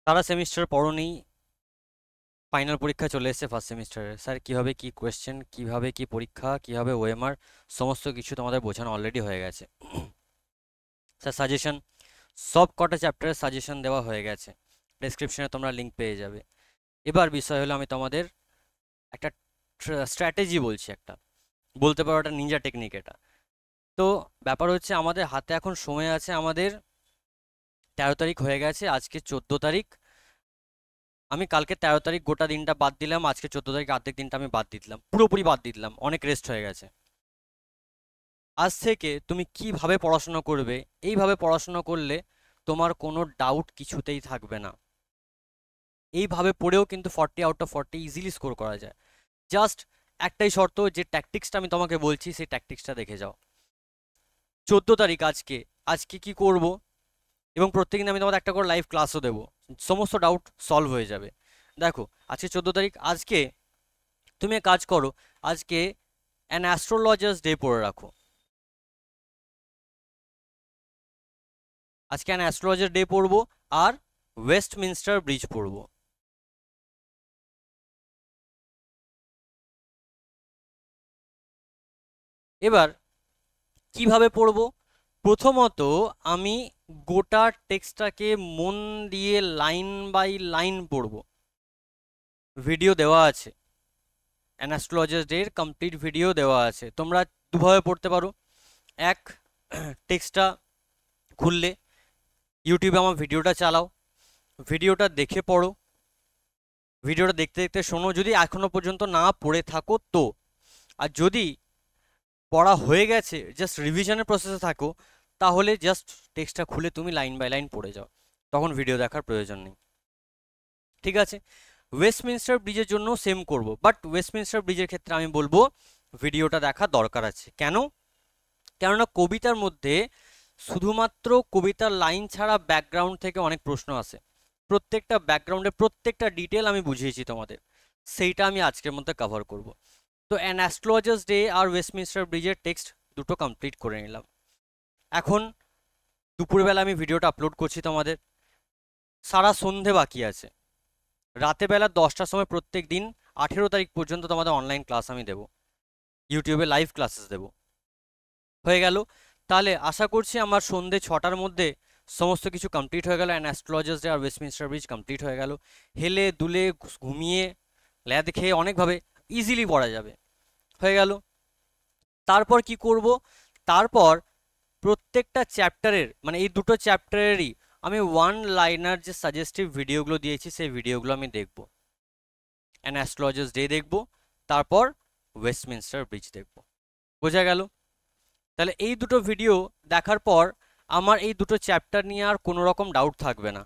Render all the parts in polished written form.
সারা semester পড়োনি, final পরীক্ষা চলে এসেছে ফার্স্ট সেমিস্টারে। স্যার কীভাবে কি কোয়েশ্চেন, কীভাবে কি পরীক্ষা, কীভাবে ওএমআর, সমস্ত কিছু তোমাদের বোঝানো অলরেডি হয়ে গেছে। স্যার সাজেশন, সব কটা চ্যাপ্টারের সাজেশন দেওয়া হয়ে গেছে, ডেসক্রিপশনে তোমরা লিঙ্ক পেয়ে যাবে। এবার বিষয় হলো আমি তোমাদের একটা স্ট্র্যাটেজি বলছি, একটা বলতে পারো একটা নিনজা টেকনিক এটা। তো ব্যাপার হচ্ছে আমাদের হাতে এখন সময় আছে, আমাদের 13 তারিখ হয়ে গেছে, আজকে 14 তারিখ। আমি কালকে 13 তারিখ গোটা দিনটা বাদ দিলাম, আজকে 14 তারিখ অর্ধেক দিনটা আমি বাদ দিয়ে দিলাম, পুরোপুরি বাদ দিয়ে দিলাম, অনেক রেস্ট হয়ে গেছে। আজ থেকে তুমি কিভাবে পড়াশোনা করবে, এইভাবে পড়াশোনা করলে তোমার কোনো ডাউট কিছুতেই থাকবে না। এইভাবে পড়েও কিন্তু 40 আউট অফ 40 ইজিলি স্কোর করা যায়। জাস্ট একটাই শর্ত, যে ট্যাকটিক্সটা আমি তোমাকে বলছি সেই ট্যাকটিক্সটা দেখে যাও। 14 তারিখ আজকে, আজকে কি করব, এবং প্রত্যেকদিন আমি তোমাদের একটা করে লাইভ ক্লাসও দেবো, সমস্ত ডাউট সলভ হয়ে যাবে। দেখো আজকে 14 তারিখ, আজকে তুমি এক কাজ করো, আজকে অ্যান অ্যাস্ট্রোলজার্স ডে পড়ে রাখো। আজকে অ্যান অ্যাস্ট্রোলজার ডে পড়বো, আর ওয়েস্টমিনস্টার ব্রিজ পড়বো। এবার কিভাবে পড়বো? প্রথমত আমি গোটা টেক্সটটাকে মন দিয়ে লাইন বাই লাইন পড়বো। ভিডিও দেওয়া আছে, অ্যান অ্যাস্ট্রোলজার্স ডে এর কমপ্লিট ভিডিও দেওয়া আছে। তোমরা দুভাবে পড়তে পারো। এক, টেক্সটটা খুললে ইউটিউবে আমার ভিডিওটা চালাও, ভিডিওটা দেখে পড়ো, ভিডিওটা দেখতে দেখতে শোনো, যদি এখনো পর্যন্ত না পড়ে থাকো তো। আর যদি পড়া হয়ে গেছে, জাস্ট রিভিশনের প্রসেসে থাকো, তাহলে জাস্ট টেক্সটটা খুলে তুমি লাইন বাই লাইন পড়ে যাও, তখন ভিডিও দেখার প্রয়োজন নেই। ঠিক আছে? ওয়েস্টমিনস্টার ব্রিজের জন্য সেম করব, বাট ওয়েস্টমিনস্টার ব্রিজের ক্ষেত্রে আমি বলবো ভিডিওটা দেখা দরকার আছে। কেন? কেননা কবিতার মধ্যে শুধুমাত্র কবিতার লাইন ছাড়া ব্যাকগ্রাউন্ড থেকে অনেক প্রশ্ন আসে। প্রত্যেকটা ব্যাকগ্রাউন্ডে প্রত্যেকটা ডিটেল আমি বুঝিয়েছি তোমাদের, সেইটা আমি আজকের মধ্যে কভার করব। তো অ্যান অ্যাস্ট্রোলজার্স ডে আর ওয়েস্টমিনস্টার ব্রিজের টেক্সট দুটো কমপ্লিট করে নিলাম। এখন দুপুরবেলা আমি ভিডিওটা আপলোড করছি তোমাদের, সারা সন্ধে বাকি আছে। রাতে বেলা 10টার সময় প্রত্যেক দিন 18 তারিখ পর্যন্ত তোমাদের অনলাইন ক্লাস আমি দেবো, ইউটিউবে লাইভ ক্লাসেস দেবো। হয়ে গেল? তাহলে আশা করছি আমার সন্ধে 6টার মধ্যে সমস্ত কিছু কমপ্লিট হয়ে গেল, অ্যান্ড অ্যাস্ট্রোলজার্স ডে আর ওয়েস্টমিনস্টার ব্রিজ কমপ্লিট হয়ে গেল। হেলে দুলে ঘুমিয়ে ল্যাদ খেয়ে অনেকভাবে ইজিলি পড়া যাবে। হয়ে গেল? তারপর কি করব? তারপর প্রত্যেকটা চ্যাপ্টারের, মানে এই দুটো চ্যাপ্টারেরই আমি ওয়ান লাইনার যে সাজেস্টিভ ভিডিওগুলো দিয়েছি সেই ভিডিওগুলো আমি দেখব। অ্যান অ্যাস্ট্রোলজার্স ডে দেখব, তারপর ওয়েস্টমিনস্টার ব্রিজ দেখব। বোঝা গেল? তাহলে এই দুটো ভিডিও দেখার পর আমার এই দুটো চ্যাপ্টার নিয়ে আর কোনো রকম ডাউট থাকবে না।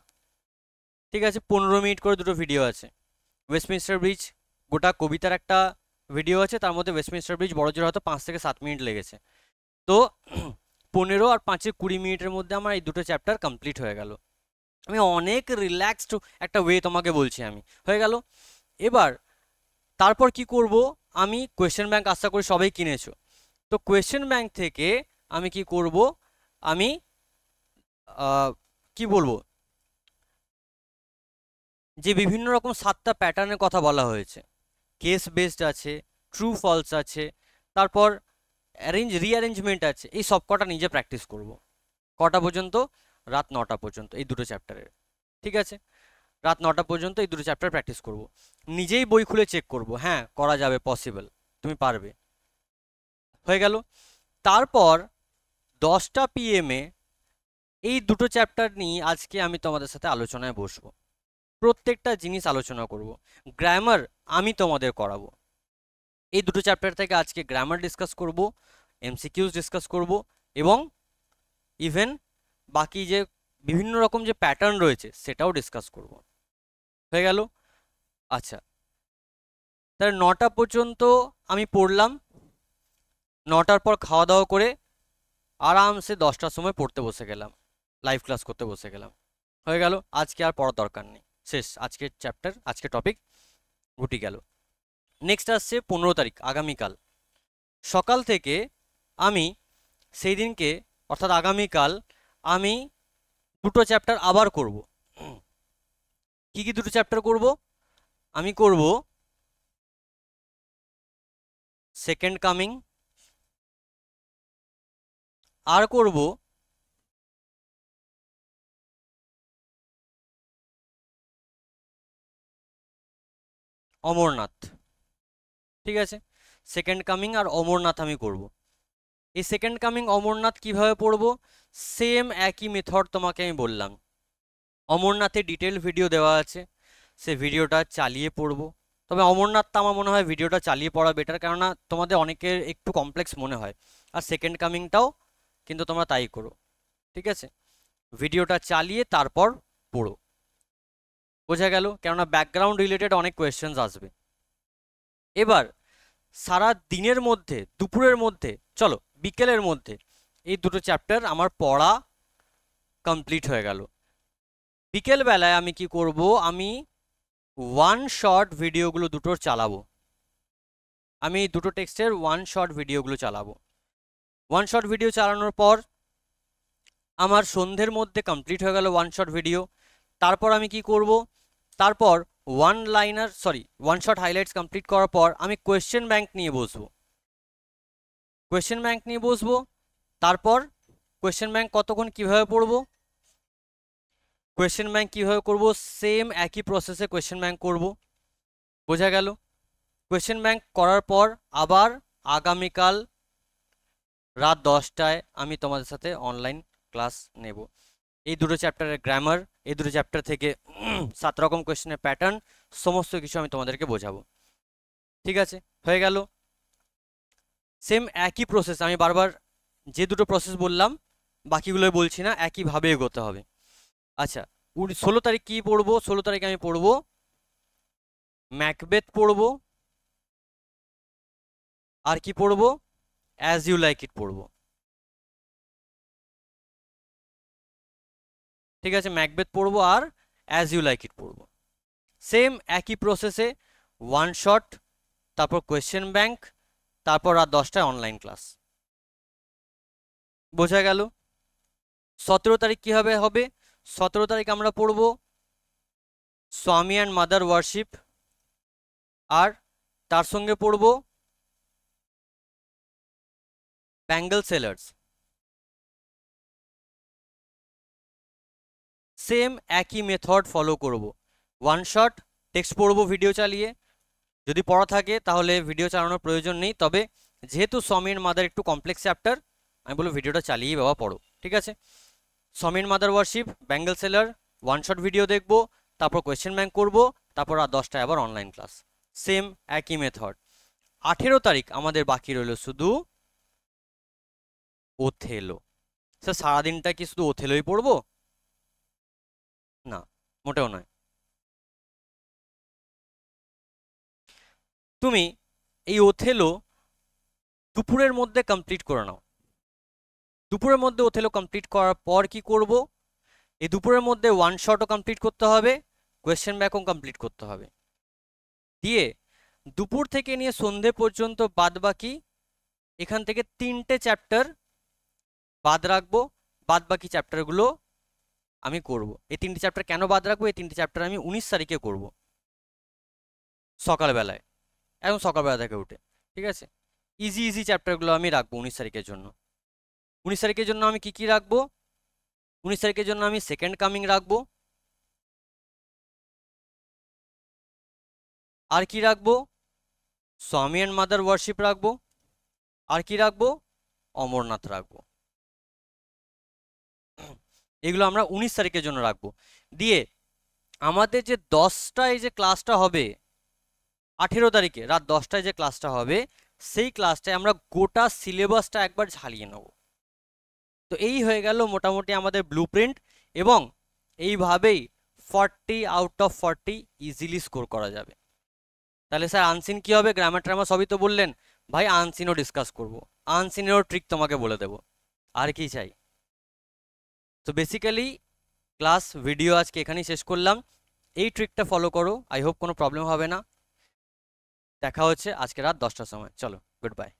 ঠিক আছে? 15 মিনিট করে দুটো ভিডিও আছে। ওয়েস্টমিনস্টার ব্রিজ গোটা কবিতার একটা ভিডিও আছে, তার মধ্যে ওয়েস্টমিনস্টার ব্রিজ বড়জোর হয়তো 5 থেকে 7 মিনিট লেগেছে। তো 15 আর 5 20 মিনিটের মধ্যে আমার এই দুটো চ্যাপ্টার কমপ্লিট হয়ে গেল। আমি অনেক রিল্যাক্সড একটা ওয়ে তোমাকে বলছি আমি। হয়ে গেল? এবার তারপর কি করব? আমি কোয়েশ্চেন ব্যাংক আশা করি সবাই কিনেছো, তো কোয়েশ্চেন ব্যাংক থেকে আমি কি করব? আমি কি বলবো, যে বিভিন্ন রকম 7টা প্যাটার্নের কথা বলা হয়েছে, কেস বেসড আছে, ট্রু ফলস আছে, তারপর রিঅ্যারেঞ্জমেন্ট আছে, এই সব কটা নিজে প্র্যাকটিস করব। কটা পর্যন্ত? রাত 9টা পর্যন্ত এই দুটো চ্যাপ্টারের। ঠিক আছে? রাত 9টা পর্যন্ত এই দুটো চ্যাপ্টার প্র্যাকটিস করব। নিজেই বই খুলে চেক করব, হ্যাঁ করা যাবে, পসিবল, তুমি পারবে। হয়ে গেল? তারপর 10টা PM এই দুটো চ্যাপ্টার নিয়ে আজকে আমি তোমাদের সাথে আলোচনায় বসবো, প্রত্যেকটা জিনিস আলোচনা করব। গ্রামার আমি তোমাদের করাবো, এই দুটো চ্যাপ্টার থেকে আজকে গ্রামার ডিসকাস করব, MCQs ডিসকাস করব, এবং ইভেন বাকি যে বিভিন্ন রকম যে প্যাটার্ন রয়েছে সেটাও ডিসকাস করব। হয়ে গেল? আচ্ছা, তাহলে 9টা পর্যন্ত আমি পড়লাম, 9টার পর খাওয়া দাওয়া করে আরামসে 10টার সময় পড়তে বসে গেলাম, লাইভ ক্লাস করতে বসে গেলাম। হয়ে গেল? আজকে আর পড়ার দরকার নেই, শেষ আজকের চ্যাপ্টার, আজকের টপিক ঘুটি গেল। নেক্সট আসছে 15 তারিখ, আগামীকাল সকাল থেকে আমি সেই দিনকে, অর্থাৎ আগামীকাল আমি দুটো চ্যাপ্টার আবার করব। কি কি দুটো চ্যাপ্টার করব? আমি করব সেকেন্ড কামিং, আর করব অমরনাথ। ঠিক আছে, সেকেন্ড কামিং আর অমরনাথ আমি করব। এই সেকেন্ড কামিং অমরনাথ কিভাবে পড়ব? সেম একই মেথড তোমাকে আমি বললাম। অমরনাথে ডিটেল ভিডিও দেওয়া আছে, সে ভিডিওটা চালিয়ে পড়ব। তবে অমরনাথটা আমার মনে হয় ভিডিওটা চালিয়ে পড়া বেটার, কেননা তোমাদের অনেকের একটু কমপ্লেক্স মনে হয়। আর সেকেন্ড কামিংটাও কিন্তু তোমরা তাই করো। ঠিক আছে, ভিডিওটা চালিয়ে তারপর পড়ো। বোঝা গেল? কেননা ব্যাকগ্রাউন্ড রিলেটেড অনেক কোয়েশ্চেন্স আসবে। এবার সারা দিনের মধ্যে, দুপুরের মধ্যে, চলো বিকেলের মধ্যে এই দুটো চ্যাপ্টার আমার পড়া কমপ্লিট হয়ে গেল। বিকেল বেলায় আমি কি করব? আমি ওয়ান শর্ট ভিডিওগুলো দুটোর চালাবো। আমি দুটো টেক্সটের ওয়ান শর্ট ভিডিওগুলো চালাবো। ওয়ান শর্ট ভিডিও চালানোর পর আমার সন্ধ্যের মধ্যে কমপ্লিট হয়ে গেল ওয়ান শর্ট ভিডিও। তারপর আমি কি করব? তারপর ওয়ান শর্ট হাইলাইটস কমপ্লিট করার পর আমি কোয়েশ্চেন ব্যাংক নিয়ে বসবো। কোয়েশ্চেন ব্যাংক নিয়ে বসবো। তারপর কোয়েশ্চেন ব্যাংক কতক্ষণ কিভাবে পড়বো? কোয়েশ্চেন ব্যাংক কিভাবে করব? সেম একই প্রসেসে কোয়েশ্চেন ব্যাংক করব। বোঝা গেল? কোয়েশ্চেন ব্যাংক করার পর আবার আগামীকাল রাত 10টায় আমি তোমাদের সাথে অনলাইন ক্লাস নেব। এই দুটো চ্যাপ্টারের গ্রামার, এই দুটো চ্যাপ্টার থেকে 7 রকম কোয়েশ্চেনের প্যাটার্ন, সমস্ত কিছু আমি তোমাদেরকে বোঝাবো। ঠিক আছে, হয়ে গেল। সেম একই প্রসেস, আমি বারবার যে দুটো প্রসেস বললাম বাকিগুলো বলছি না, একইভাবে এগোতে হবে। আচ্ছা, 16 তারিখ কি পড়বো? 16 তারিখে আমি পড়বো ম্যাকবেথ পড়বো, আর কি পড়বো? অ্যাজ ইউ লাইক ইট পড়বো। ঠিক আছে, ম্যাকবেথ পড়বো আর অ্যাজ ইউ লাইক ইট পড়বো। সেম একই প্রসেসে ওয়ান শট, তারপর কোয়েশ্চেন ব্যাংক, তারপর রাত 10টায় অনলাইন ক্লাস। বোঝা গেল? 17 তারিখ কীভাবে হবে? 17 তারিখ আমরা পড়বো স্বামী অ্যান্ড মাদার ওয়ার্শিপ, আর তার সঙ্গে পড়বো ব্যাঙ্গল সেলার্স। সেম একই মেথড ফলো করব। ওয়ান শট টেক্সট পড়বো ভিডিও চালিয়ে। যদি পড়া থাকে তাহলে ভিডিও চালানোর প্রয়োজন নেই, তবে যেহেতু স্বামীর মাদার একটু কমপ্লেক্স চ্যাপ্টার, আমি বলবো ভিডিওটা চালিয়ে বাবা পড়ো। ঠিক আছে, স্বামীর mother worship, Bengal seller, one shot video দেখবো, তারপর কোয়েশ্চেন ব্যাংক করবো, তারপর রাত 10টায় আবার অনলাইন ক্লাস। সেম একই মেথড। 18 তারিখ আমাদের বাকি রইল শুধু ওথেলো। স্যার সারাদিনটা কি শুধু ওথেলোই পড়বো? না, মোটেও নয়। তুমি এই ওথেলো দুপুরের মধ্যে কমপ্লিট করে নাও। দুপুরের মধ্যে ওথেলো কমপ্লিট করার পর কি করব? এই দুপুরের মধ্যে ওয়ান শটও কমপ্লিট করতে হবে, কোয়েশ্চেন ব্যাংকও কমপ্লিট করতে হবে। দিয়ে দুপুর থেকে নিয়ে সন্ধে পর্যন্ত বাদ বাকি এখান থেকে 3টে চ্যাপ্টার বাদ রাখবো। বাদ বাকি চ্যাপ্টারগুলো আমি করব। এই 3টে চ্যাপ্টার কেন বাদ রাখবো? এই 3টে চ্যাপ্টার আমি 19 তারিখে করব সকালবেলায়, একদম সকালবেলা থেকে উঠে। ঠিক আছে, ইজি ইজি চ্যাপ্টারগুলো আমি রাখবো 19 তারিখের জন্য। 19 তারিখের জন্য আমি কি রাখবো? 19 তারিখের জন্য আমি সেকেন্ড কামিং রাখবো। আর কি রাখবো? স্বামী অ্যান্ড মাদার ওয়ার্শিপ রাখবো। আর কি রাখবো? অমরনাথ রাখবো। এগুলো আমরা 19 তারিখের জন্য রাখবো। দিয়ে আমাদের যে 10টায় যে ক্লাসটা হবে, 18 তারিখে রাত 10টায় যে ক্লাসটা হবে, সেই ক্লাসটায় আমরা গোটা সিলেবাসটা একবার ঝালিয়ে নেব। তো এই হয়ে গেল মোটামুটি আমাদের ব্লুপ্রিন্ট, এবং এইভাবেই 40 আউট অফ 40 ইজিলি স্কোর করা যাবে। তাহলে স্যার আনসিন কি হবে? গ্রামার ট্রামার সবই তো বললেন, ভাই আনসিনও ডিসকাস করব, আনসিনেরও ট্রিক তোমাকে বলে দেব, আর কি চাই? তো বেসিক্যালি ক্লাস ভিডিও আজকে এখানেই শেষ করলাম। এই ট্রিকটা ফলো করো, আই হোপ কোনো প্রবলেম হবে না। দেখা হচ্ছে আজকে রাত 10টার সময়। চলো, গুড বাই।